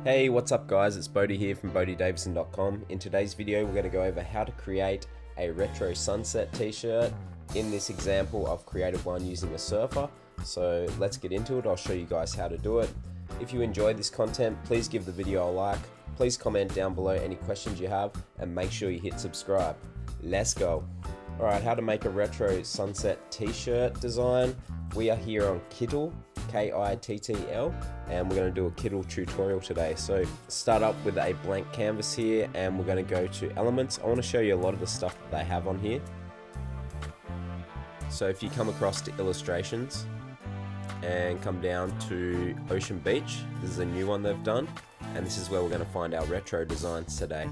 Hey, what's up guys? It's Bodie here from BodieDavison.com. In today's video, we're going to go over how to create a retro sunset t-shirt. In this example, I've created one using a surfer. So let's get into it. I'll show you guys how to do it. If you enjoyed this content, please give the video a like. Please comment down below any questions you have and make sure you hit subscribe. Let's go. Alright, how to make a retro sunset t-shirt design. We are here on Kittl, K-I-T-T-L, and we're going to do a kittl tutorial today. So start up with a blank canvas here, and we're going to go to elements. I want to show you a lot of the stuff that they have on here. So if you come across to illustrations and come down to Ocean Beach, this is a new one they've done, and this is where we're going to find our retro designs today.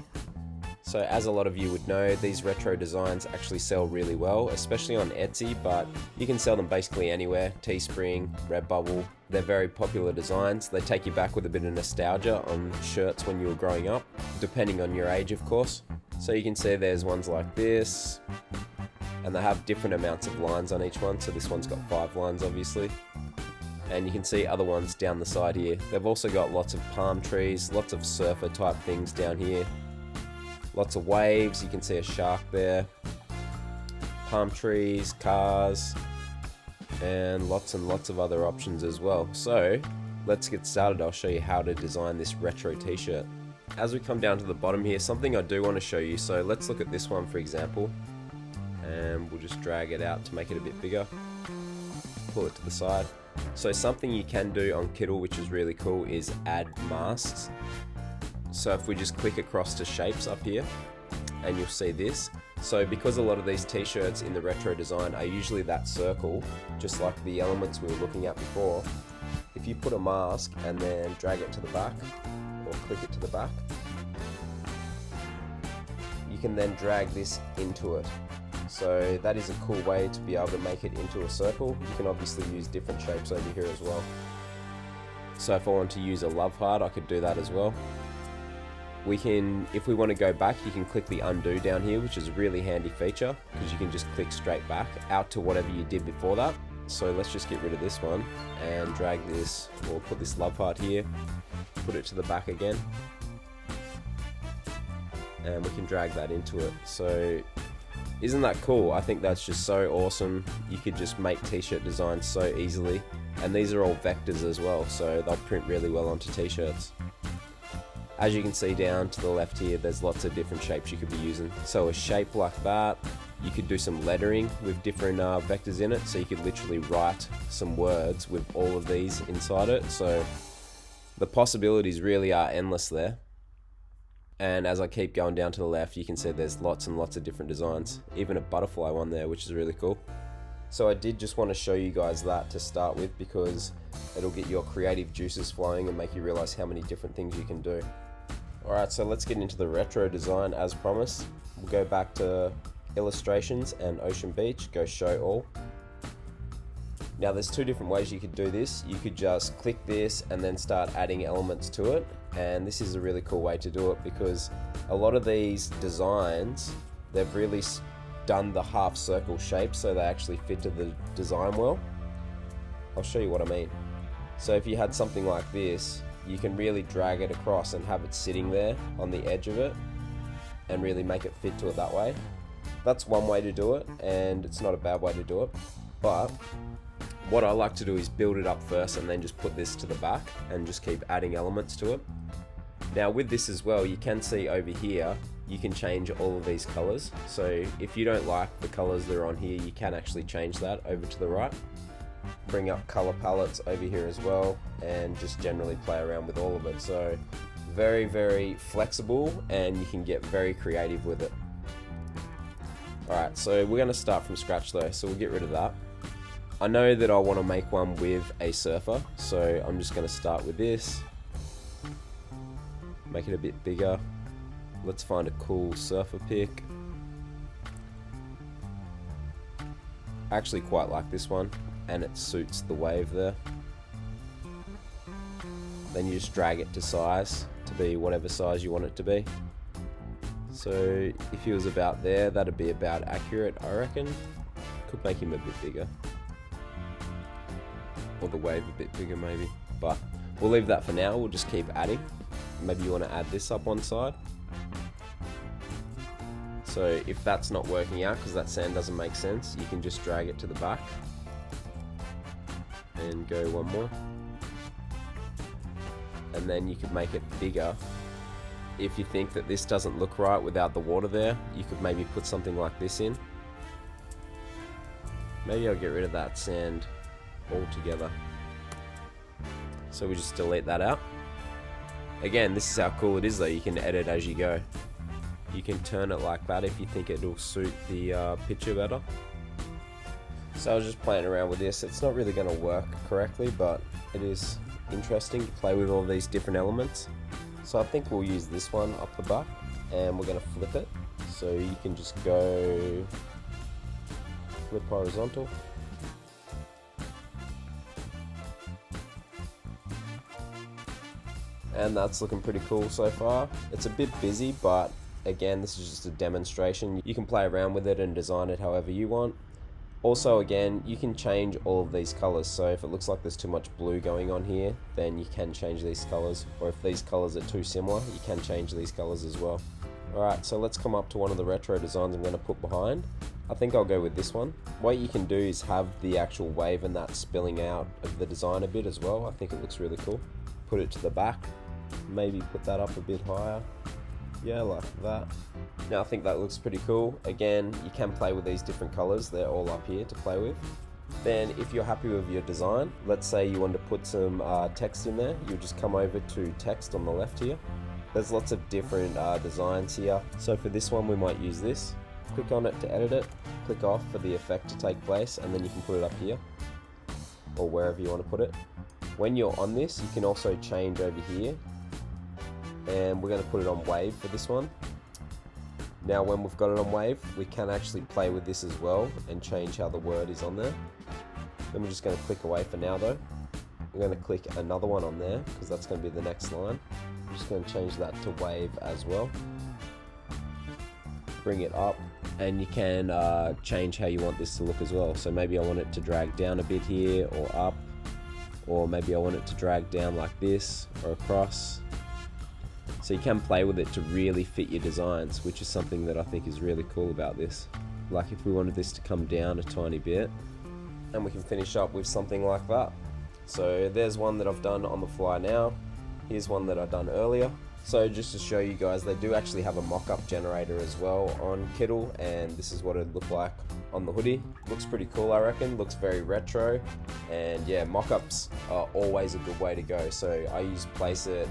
So as a lot of you would know, these retro designs actually sell really well, especially on Etsy, but you can sell them basically anywhere. Teespring, Redbubble, they're very popular designs. They take you back with a bit of nostalgia on shirts when you were growing up, depending on your age of course. So you can see there's ones like this, and they have different amounts of lines on each one. So this one's got 5 lines obviously. And you can see other ones down the side here. They've also got lots of palm trees, lots of surfer type things down here. Lots of waves, you can see a shark there, palm trees, cars, and lots of other options as well. So let's get started. I'll show you how to design this retro t-shirt. As we come down to the bottom here, something I do want to show you. So let's look at this one for example, and we'll just drag it out to make it a bit bigger. Pull it to the side. So something you can do on Kittl, which is really cool, is add masks. So if we just click across to shapes up here, and you'll see this. So because a lot of these t-shirts in the retro design are usually that circle, just like the elements we were looking at before, if you put a mask and then drag it to the back, or click it to the back, you can then drag this into it. So that is a cool way to be able to make it into a circle. You can obviously use different shapes over here as well. So if I want to use a love heart, I could do that as well. We can, if we want to go back, you can click the undo down here, which is a really handy feature because you can just click straight back out to whatever you did before that. So let's just get rid of this one and drag this, or put this love heart here, put it to the back again, and we can drag that into it. So isn't that cool? I think that's just so awesome. You could just make t-shirt designs so easily, and these are all vectors as well, so they'll print really well onto t-shirts. As you can see down to the left here, there's lots of different shapes you could be using. So a shape like that, you could do some lettering with different vectors in it. So you could literally write some words with all of these inside it. So the possibilities really are endless there. And as I keep going down to the left, you can see there's lots and lots of different designs. Even a butterfly one there, which is really cool. So I did just want to show you guys that to start with, because it'll get your creative juices flowing and make you realize how many different things you can do. Alright, so let's get into the retro design as promised. We'll go back to illustrations and Ocean Beach, go show all. Now there's 2 different ways you could do this. You could just click this and then start adding elements to it, and this is a really cool way to do it because a lot of these designs, they've really done the half circle shape so they actually fit to the design well. I'll show you what I mean. So if you had something like this, you can really drag it across and have it sitting there on the edge of it and really make it fit to it that way. That's one way to do it, and it's not a bad way to do it. But what I like to do is build it up first and then just put this to the back and just keep adding elements to it. Now with this as well, you can see over here, you can change all of these colors. So if you don't like the colors that are on here, you can actually change that over to the right. Bring up color palettes over here as well, and just generally play around with all of it. So very flexible, and you can get very creative with it. Alright, so we're going to start from scratch though, so we'll get rid of that. I know that I want to make one with a surfer, so I'm just going to start with this, make it a bit bigger. Let's find a cool surfer pic. I actually quite like this one, and it suits the wave there. Then you just drag it to size, to be whatever size you want it to be. So if he was about there, that'd be about accurate, I reckon. Could make him a bit bigger, or the wave a bit bigger maybe, but We'll leave that for now, we'll just keep adding. Maybe you want to add this up one side. So if that's not working out because that sand doesn't make sense, you can just drag it to the back and go one more. And then you could make it bigger. If you think that this doesn't look right without the water there, you could maybe put something like this in. Maybe I'll get rid of that sand altogether. So we just delete that out. Again, this is how cool it is though, you can edit as you go. You can turn it like that if you think it'll suit the picture better. So I was just playing around with this. It's not really going to work correctly, but it is interesting to play with all these different elements. So I think we'll use this one up the back and we're going to flip it. So you can just go flip horizontal. And that's looking pretty cool so far. It's a bit busy, but again, this is just a demonstration. You can play around with it and design it however you want. Also, again, you can change all of these colors. So if it looks like there's too much blue going on here, then you can change these colors. Or if these colors are too similar, you can change these colors as well. Alright, so let's come up to one of the retro designs I'm going to put behind. I think I'll go with this one. What you can do is have the actual wave and that spilling out of the design a bit as well. I think it looks really cool. Put it to the back. Maybe put that up a bit higher. Yeah, like that. Now I think that looks pretty cool. Again, you can play with these different colors. They're all up here to play with. Then if you're happy with your design, let's say you want to put some text in there, you just come over to text on the left here. There's lots of different designs here. So for this one, we might use this. Click on it to edit it. Click off for the effect to take place, and then you can put it up here or wherever you want to put it. When you're on this, you can also change over here. And we're going to put it on wave for this one. Now when we've got it on wave, we can actually play with this as well and change how the word is on there. Then we're just going to click away for now though. We're going to click another one on there because that's going to be the next line. I'm just going to change that to wave as well. Bring it up, and you can change how you want this to look as well. So maybe I want it to drag down a bit here or up, or maybe I want it to drag down like this or across. So you can play with it to really fit your designs, which is something that I think is really cool about this. Like if we wanted this to come down a tiny bit, and we can finish up with something like that. So there's one that I've done on the fly now. Here's one that I've done earlier. So just to show you guys, they do actually have a mock-up generator as well on Kittl, and this is what it'd look like on the hoodie. Looks pretty cool, I reckon. Looks very retro, and yeah, mock-ups are always a good way to go. So I use Placeit,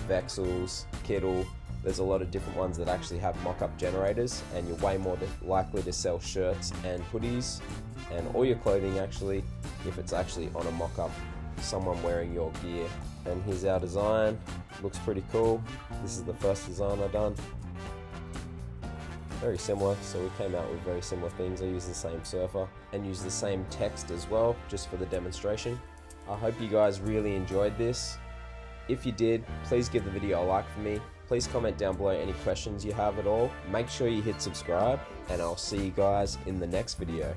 Vexels, Kittl. There's a lot of different ones that actually have mock-up generators, and you're way more likely to sell shirts and hoodies and all your clothing actually if it's actually on a mock-up, someone wearing your gear. And here's our design. Looks pretty cool. This is the first design I've done. Very similar, so we came out with very similar things. I used the same surfer and used the same text as well, just for the demonstration. I hope you guys really enjoyed this. If you did, please give the video a like for me. Please comment down below any questions you have at all. Make sure you hit subscribe, and I'll see you guys in the next video.